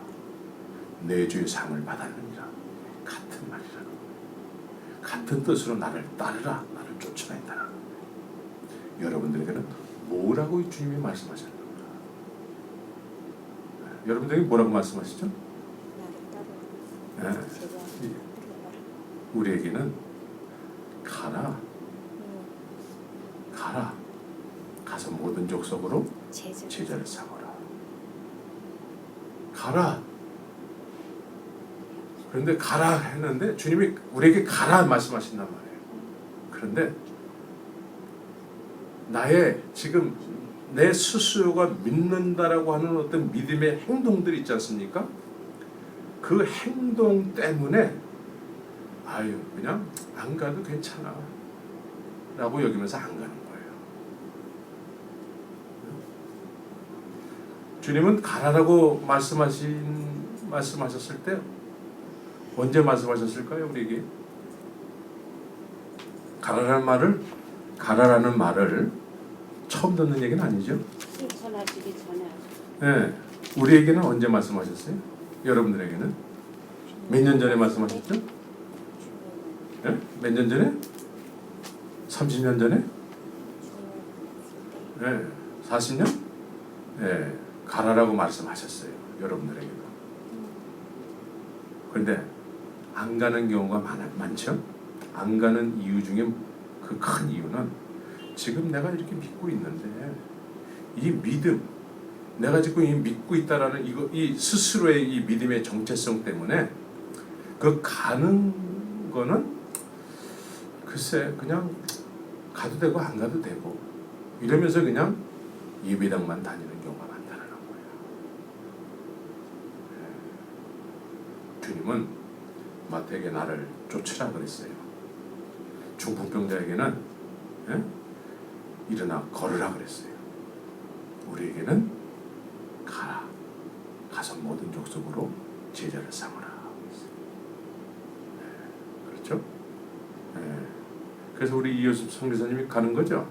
내 주의 상을 받았느니라. 같은 말이라는 거예요. 같은 뜻으로 나를 따르라. 나를 쫓으라 했다는 거예요. 여러분들에게는 뭐라고 주님이 말씀하셨는가? 여러분들에게 뭐라고 말씀하시죠? 나를 따르라. 네. 제가 우리에게는 가라. 가라. 가서 모든 족속으로 제자를 삼아라. 가라. 그런데 가라 했는데 주님이 우리에게 가라 말씀하신단 말이에요. 그런데 나의 지금 내 스스로가 믿는다라고 하는 어떤 믿음의 행동들이 있지 않습니까? 그 행동 때문에 아유 그냥 안 가도 괜찮아 라고 여기면서 안 가는 거예요. 주님은 가라라고 말씀하셨을 때 언제 말씀하셨을까요? 우리에게 가라라는 말을 처음 듣는 얘기는 아니죠? 실천하시기 전에 네, 우리에게는 언제 말씀하셨어요? 여러분들에게는 몇 년 전에 말씀하셨죠? 네? 몇 년 전에? 30년 전에? 네, 40년? 네, 가라라고 말씀하셨어요. 여러분들에게는. 그런데 안 가는 경우가 많죠? 안 가는 이유 중에 그 큰 이유는 지금 내가 이렇게 믿고 있는데 이 믿음, 내가 지금 믿고 있다라는 이 스스로의 이 믿음의 정체성 때문에 그 가는 거는 글쎄 그냥 가도 되고 안 가도 되고 이러면서 그냥 예배당만 다니는 경우가 많다는 거예요. 주님은 마태에게 나를 쫓으라 그랬어요. 중풍병자에게는 일어나 걸으라 그랬어요. 우리에게는 가라. 가서 모든 족속으로 제자를 삼으라. 그렇죠? 그래서 우리 이효섭 선교사님이 가는 거죠?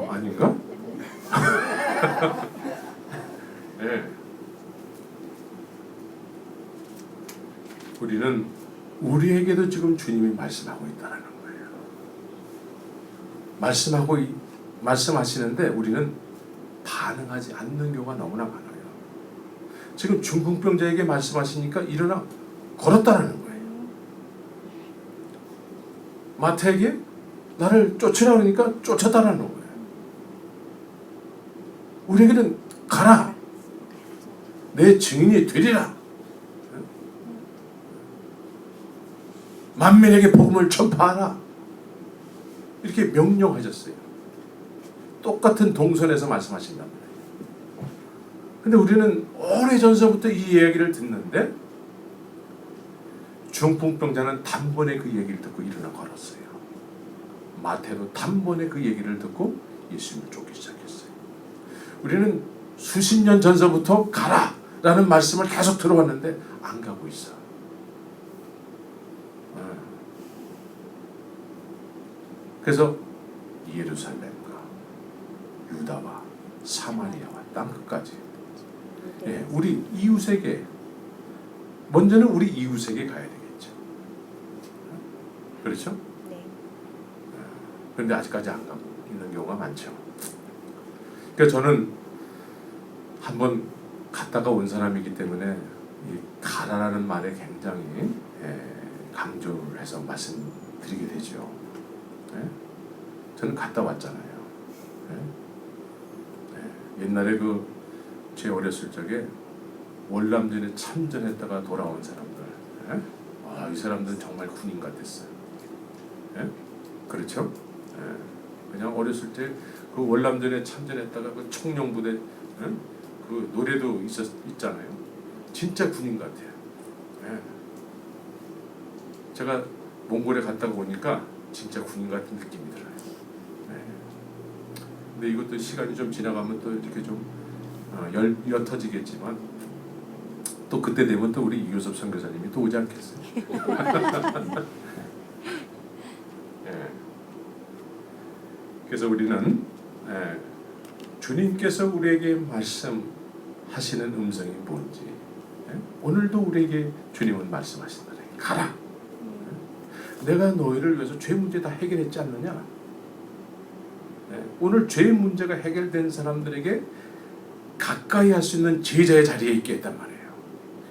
아닌가? 네. 우리는 우리에게도 지금 주님이 말씀하고 있다는 거예요. 말씀하시는데 우리는 반응하지 않는 경우가 너무나 많아요. 지금 중풍병자에게 말씀하시니까 일어나 걸었다는 거예요. 마태에게 나를 쫓으라 그러니까 쫓아다라는 거예요. 우리에게는 가라. 내 증인이 되리라. 만민에게 복음을 전파하라. 이렇게 명령하셨어요. 똑같은 동선에서 말씀하신단 말이에요. 근데 우리는 오래전서부터 이 이야기를 듣는데 중풍병자는 단번에 그 얘기를 듣고 일어나 걸었어요. 마태도 단번에 그 얘기를 듣고 예수님을 쫓기 시작했어요. 우리는 수십 년 전서부터 가라 라는 말씀을 계속 들어왔는데 안 가고 있어. 그래서 예루살렘과 유다와 사마리아와 땅끝까지, 예, 우리 이웃에게, 먼저는 우리 이웃에게 가야 되겠죠. 그렇죠? 네. 그런데 아직까지 안 가고 있는 경우가 많죠. 그러니까 저는 한번 갔다가 온 사람이기 때문에 이 가라라는 말에 굉장히 강조를 해서 말씀드리게 되죠. 예? 저는 갔다 왔잖아요. 예? 옛날에 제 어렸을 적에 월남전에 참전했다가 돌아온 사람들, 이 사람들은 정말 군인 같았어요. 예? 그렇죠? 예. 그냥 어렸을 때 그 월남전에 참전했다가 그 청룡부대, 그 노래도 있잖아요. 진짜 군인 같아요. 예. 제가 몽골에 갔다가 오니까 진짜 군인 같은 느낌이 들어요. 예. 근데 이것도 시간이 좀 지나가면 또 이렇게 좀 옅어지겠지만 또 그때 되면 또 우리 이효섭 선교사님이 또 오지 않겠어요. 예. 그래서 우리는 주님께서 우리에게 말씀하시는 음성이 뭔지, 오늘도 우리에게 주님은 말씀하신다. 가라. 내가 너희를 위해서 죄 문제 다 해결했지 않느냐? 오늘 죄 문제가 해결된 사람들에게 가까이 할 수 있는 제자의 자리에 있게 했단 말이에요.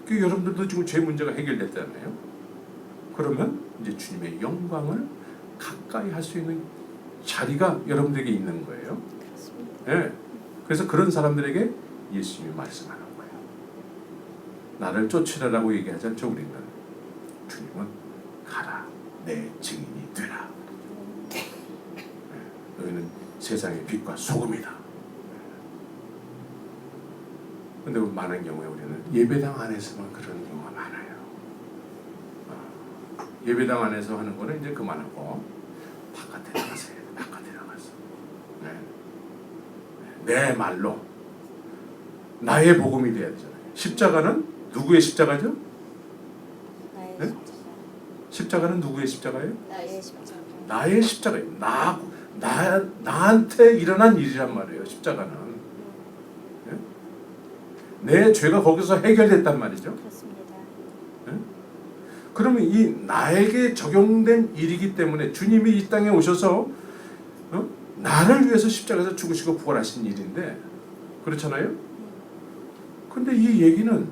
그 여러분들도 지금 죄 문제가 해결됐잖아요. 그러면 이제 주님의 영광을 가까이 할 수 있는 자리가 여러분들에게 있는 거예요. 네. 그래서 그런 사람들에게 예수님이 말씀하는 거예요. 나를 쫓으라라고 얘기하지 않죠. 우리는 주님은 가라, 내 증인이 되라. 네. 너희는 세상의 빛과 소금이다. 근데 많은 경우에 우리는 예배당 안에서만 그런 경우가 많아요. 예배당 안에서 하는 거는 이제 그만하고 바깥에 나가세요. 바깥에 나가서 내 말로 나의 복음이 돼야 되잖아요. 십자가는 누구의 십자가죠? 나의 네? 십자가. 십자가는 누구의 십자가예요? 나의 십자가. 나의 십자가예요. 나한테 일어난 일이란 말이에요. 십자가는 내 죄가 거기서 해결됐단 말이죠. 그렇습니다. 그러면 이 나에게 적용된 일이기 때문에 주님이 이 땅에 오셔서 나를 위해서 십자가에서 죽으시고 부활하신 일인데, 그렇잖아요. 근데 이 얘기는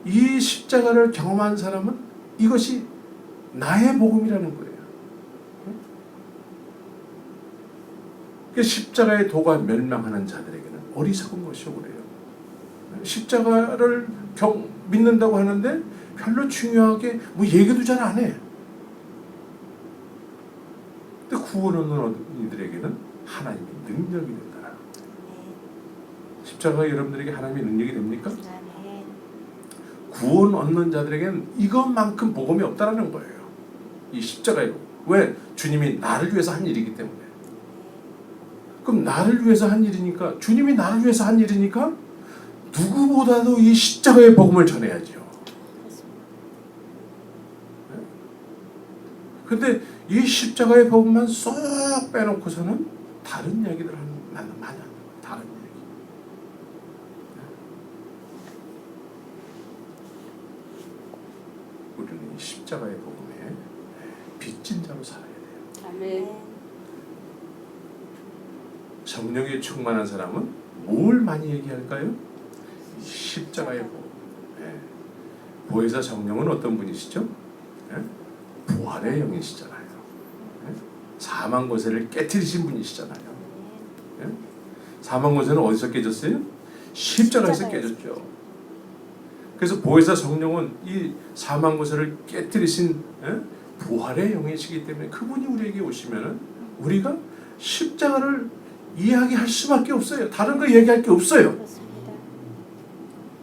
이 십자가를 경험한 사람은 이것이 나의 복음이라는 거예요. 그 십자가의 도가 멸망하는 자들에게는 어리석은 것이고 그래요. 십자가를 믿는다고 하는데 별로 중요하게 뭐 얘기도 잘 안 해. 근데 구원 얻는 이들에게는 하나님의 능력이 된다. 십자가가 여러분들에게 하나님의 능력이 됩니까? 아멘. 구원 얻는 자들에게는 이것만큼 복음이 없다라는 거예요. 이 십자가의 복음. 왜? 주님이 나를 위해서 한 일이기 때문에. 그럼 나를 위해서 한 일이니까, 주님이 나를 위해서 한 일이니까 누구보다도 이 십자가의 복음을 전해야죠. 근데 이 십자가의 복음만 쏙 빼놓고서는 다른 이야기들 많이 하는 거예요. 다른 이야기. 우리는 이 십자가의 복음에 빚진 자로 살아야 돼요. 아멘. 성령에 충만한 사람은 뭘 많이 얘기할까요? 이 십자가의 복음. 보혜사 성령은 어떤 분이시죠? 부활의 영이시잖아요. 사망 권세를 깨뜨리신 분이시잖아요. 예? 사망 권세는 어디서 깨졌어요? 십자가에서 깨졌죠. 그래서 보혜사 성령은 이 사망 권세를 깨뜨리신 부활의 영이시기 때문에 그분이 우리에게 오시면은 우리가 십자가를 이야기할 수밖에 없어요. 다른 거 얘기할 게 없어요. 그렇습니다.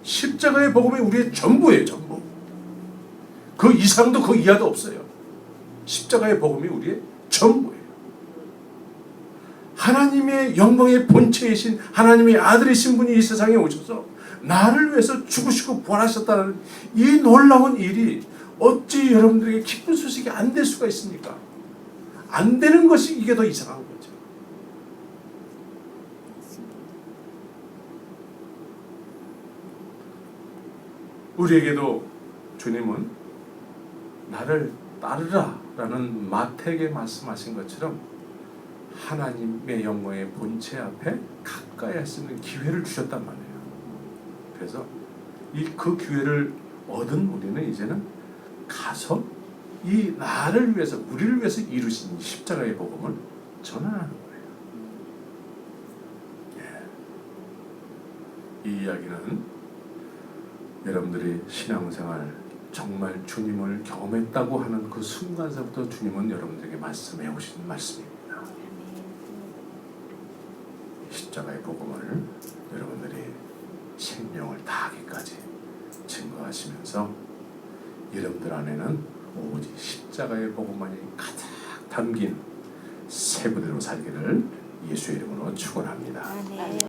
십자가의 복음이 우리의 전부예요. 전부. 그 이상도 그 이하도 없어요. 십자가의 복음이 우리의 전부예요. 하나님의 영광의 본체이신 하나님의 아들이신 분이 이 세상에 오셔서 나를 위해서 죽으시고 부활하셨다는 이 놀라운 일이 어찌 여러분들에게 기쁜 소식이 안 될 수가 있습니까? 안 되는 것이 이게 더 이상한 거죠. 우리에게도 주님은 나를 따르라 라는 마태에게 말씀하신 것처럼 하나님의 영광의 본체 앞에 가까이 할 수 있는 기회를 주셨단 말이에요. 그래서 그 기회를 얻은 우리는 이제는 가서 이 나를 위해서 우리를 위해서 이루신 십자가의 복음을 전하는 거예요. 이 이야기는 여러분들이 신앙생활 정말 주님을 경험했다고 하는 그 순간서부터 주님은 여러분들에게 말씀해 오신 말씀입니다. 십자가의 복음을 여러분들이 생명을 다하기까지 증거하시면서 여러분들 안에는 오직 십자가의 복음만이 가득 담긴 새 부대로 살기를 예수의 이름으로 축원합니다. 아멘.